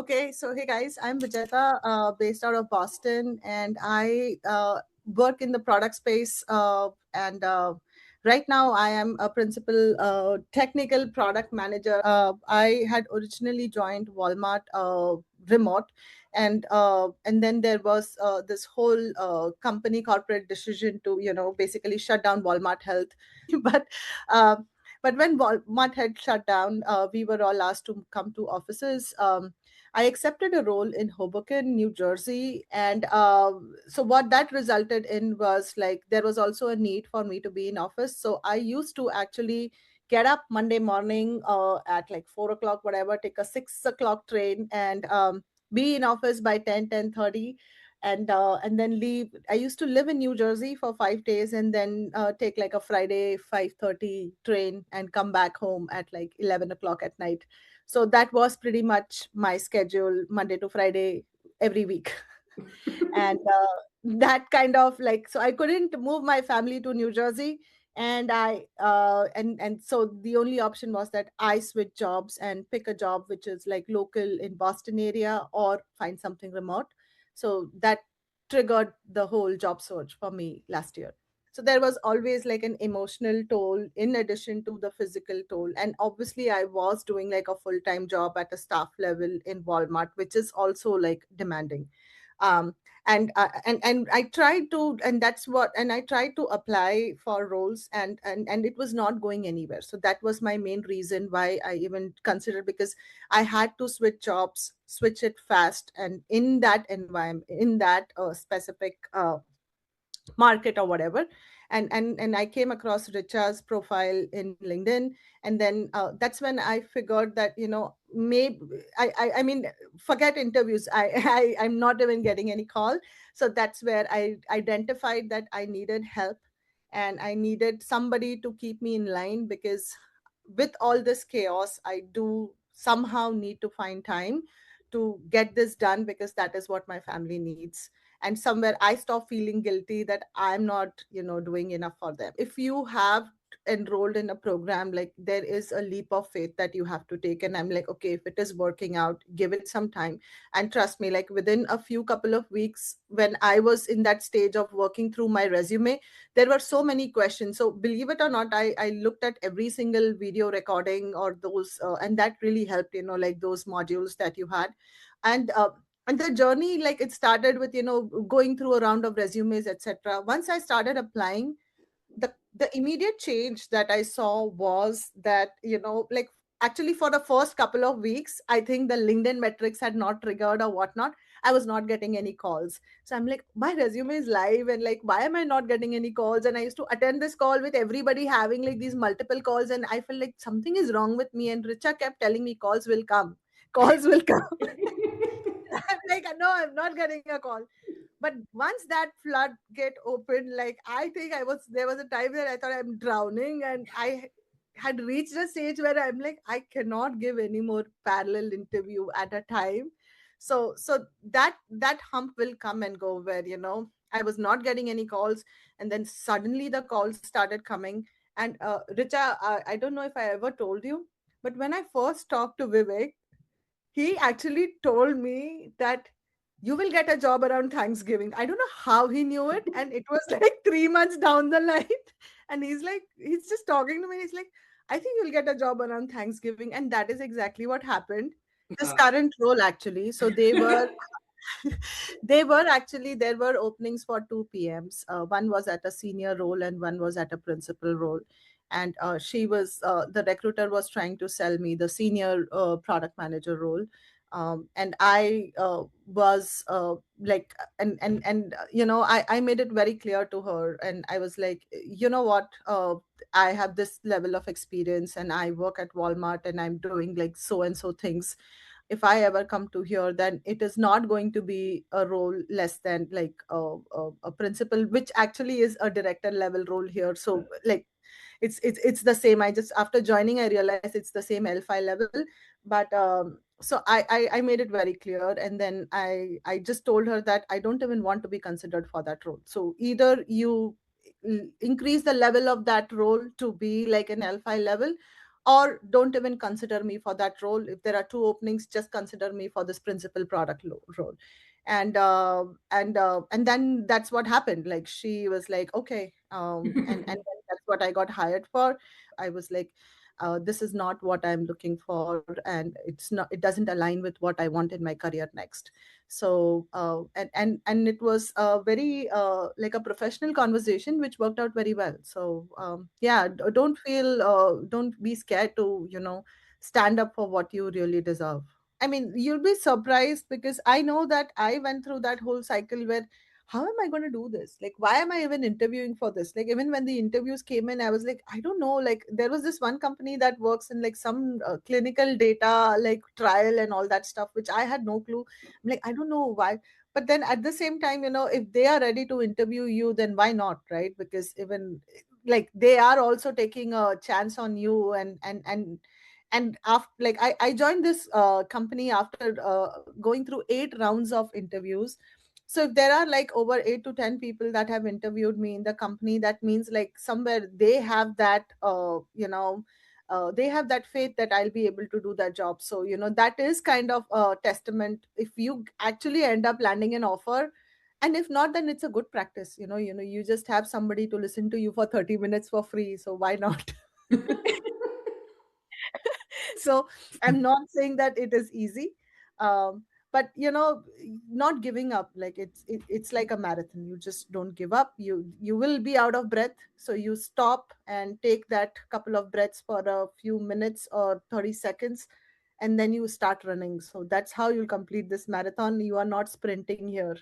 Okay, so hey guys, I'm Vijeta, based out of Boston, and I work in the product space. And right now, I am a principal technical product manager. I had originally joined Walmart remote, and then there was this whole company corporate decision to basically shut down Walmart Health, but. Uh, but when Walmart had shut down, we were all asked to come to offices. I accepted a role in Hoboken, New Jersey. And so, what that resulted in was like there was also a need for me to be in office. So, I used to actually get up Monday morning at like 4 o'clock, whatever, take a 6 o'clock train and be in office by 10:30, and then leave. I used to live in New Jersey for 5 days and then take like a Friday 5:30 train and come back home at like 11 o'clock at night. So that was pretty much my schedule, Monday to Friday, every week. And that kind of like, so I couldn't move my family to New Jersey. And so the only option was that I switch jobs and pick a job which is like local in Boston area or find something remote. So that triggered the whole job search for me last year. So there was always like an emotional toll in addition to the physical toll. And obviously I was doing like a full-time job at a staff level in Walmart, which is also like demanding. um, and I tried to, and that's what, and I tried to apply for roles, and it was not going anywhere. So that was my main reason why I even considered, because I had to switch jobs, switch it fast, and in that environment, in that specific market or whatever. And I came across Richa's profile in LinkedIn. And then that's when I figured that, maybe I mean, forget interviews. I'm not even getting any call. So that's where I identified that I needed help, and I needed somebody to keep me in line, because with all this chaos, I do somehow need to find time to get this done, because that is what my family needs. And somewhere I stop feeling guilty that I'm not doing enough for them. If you have enrolled in a program, like, there is a leap of faith that you have to take. And I'm like, okay, if it is working out, give it some time. And trust me, like, within a few couple of weeks, when I was in that stage of working through my resume, there were so many questions. So believe it or not, I looked at every single video recording or those, and that really helped, like those modules that you had. And the journey, like, it started with going through a round of resumes, etc. Once I started applying, the immediate change that I saw was that, like, actually for the first couple of weeks, I think the LinkedIn metrics had not triggered or whatnot. I was not getting any calls. So I'm like, my resume is live, and like, why am I not getting any calls? And I used to attend this call with everybody having like these multiple calls, and I felt like something is wrong with me. And Richa kept telling me, calls will come, calls will come. I'm like, no, I'm not getting a call. But once that floodgate opened, like, I think there was a time where I thought I'm drowning, and I had reached a stage where I'm like, I cannot give any more parallel interview at a time. So that hump will come and go, where I was not getting any calls, and then suddenly the calls started coming. And Richa, I don't know if I ever told you, but when I first talked to Vivek, he actually told me that you will get a job around Thanksgiving. I don't know how he knew it. And it was like 3 months down the line. And he's like, he's just talking to me. He's like, I think you'll get a job around Thanksgiving. And that is exactly what happened. This Uh, current role, actually. So they were actually, there were openings for two PMs. One was at a senior role and one was at a principal role. And the recruiter was trying to sell me the senior product manager role. And I was like, I made it very clear to her. And I was like, you know what? I have this level of experience and I work at Walmart and I'm doing like so and so things. If I ever come to here, then it is not going to be a role less than like a principal, which actually is a director level role here. So like, it's the same. I just, after joining, I realized it's the same L5 level. But so I made it very clear, and then I just told her that I don't even want to be considered for that role. So either you increase the level of that role to be like an L5 level, or don't even consider me for that role. If there are two openings, just consider me for this principal product role. And then that's what happened. Like, she was like, okay, and then that's what I got hired for. I was like, this is not what I'm looking for, and it doesn't align with what I want in my career next. So and it was a very like a professional conversation which worked out very well. So yeah, don't be scared to, stand up for what you really deserve. I mean, you'll be surprised, because I know that I went through that whole cycle where, how am I going to do this? Like, why am I even interviewing for this? Like, even when the interviews came in, I was like, I don't know. Like, there was this one company that works in like some clinical data, like trial and all that stuff, which I had no clue. I'm like, I don't know why. But then at the same time, if they are ready to interview you, then why not, right? Because even like they are also taking a chance on you. And after, like, I joined this company after going through 8 rounds of interviews. So if there are like over 8 to 10 people that have interviewed me in the company, that means like somewhere they have that they have that faith that I'll be able to do that job. So that is kind of a testament if you actually end up landing an offer. And if not, then it's a good practice. You just have somebody to listen to you for 30 minutes for free, so why not? So I'm not saying that it is easy, but not giving up. Like, it's like a marathon. You just don't give up. You will be out of breath, so you stop and take that couple of breaths for a few minutes or 30 seconds, and then you start running. So that's how you'll complete this marathon. You are not sprinting here.